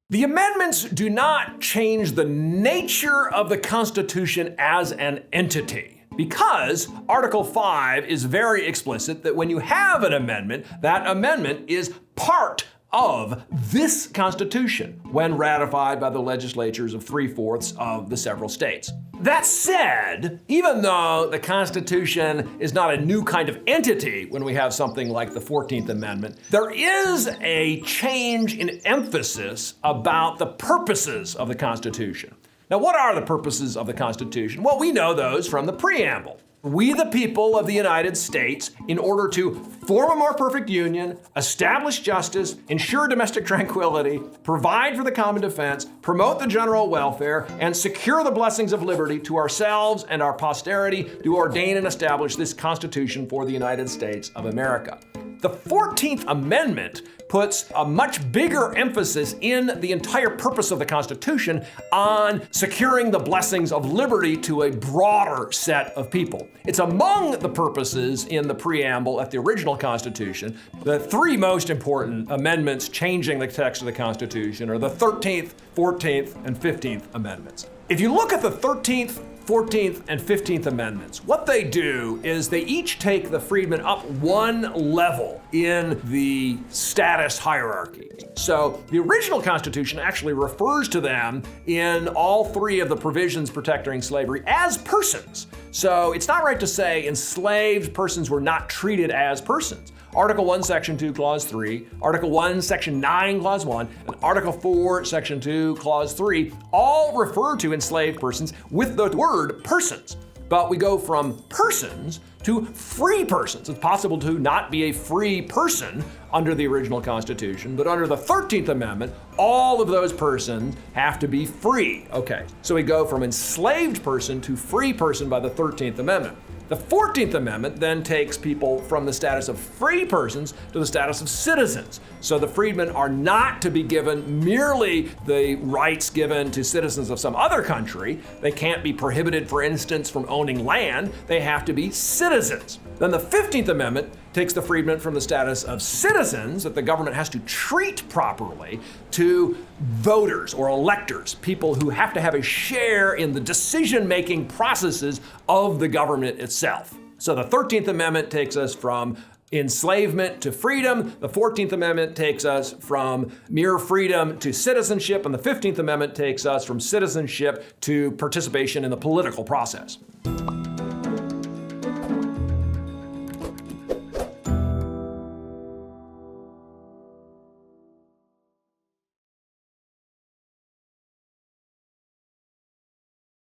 The amendments do not change the nature of the Constitution as an entity, because Article 5 is very explicit that when you have an amendment, that amendment is part of this Constitution when ratified by the legislatures of 3/4 of the several states. That said, even though the Constitution is not a new kind of entity when we have something like the 14th Amendment, there is a change in emphasis about the purposes of the Constitution. Now, what are the purposes of the Constitution? Well, we know those from the preamble. We, the people of the United States, in order to form a more perfect union, establish justice, ensure domestic tranquility, provide for the common defense, promote the general welfare, and secure the blessings of liberty to ourselves and our posterity, do ordain and establish this Constitution for the United States of America. The 14th Amendment puts a much bigger emphasis in the entire purpose of the Constitution on securing the blessings of liberty to a broader set of people. It's among the purposes in the preamble at the original Constitution. The three most important amendments changing the text of the Constitution are the 13th, 14th, and 15th Amendments. If you look at the 13th, 14th, and 15th Amendments, what they do is they each take the freedmen up one level in the status hierarchy. So the original Constitution actually refers to them in all three of the provisions protecting slavery as persons. So it's not right to say enslaved persons were not treated as persons. Article 1, Section 2, Clause 3, Article 1, Section 9, Clause 1, and Article 4, Section 2, Clause 3 all refer to enslaved persons with the word persons. But we go from persons to free persons. It's possible to not be a free person under the original Constitution, but under the 13th Amendment, all of those persons have to be free. Okay, so we go from enslaved person to free person by the 13th Amendment. The 14th Amendment then takes people from the status of free persons to the status of citizens. So the freedmen are not to be given merely the rights given to citizens of some other country. They can't be prohibited, for instance, from owning land. They have to be citizens. Then the 15th Amendment takes the freedmen from the status of citizens that the government has to treat properly to voters or electors, people who have to have a share in the decision-making processes of the government itself. So the 13th Amendment takes us from enslavement to freedom. The 14th Amendment takes us from mere freedom to citizenship, and the 15th Amendment takes us from citizenship to participation in the political process.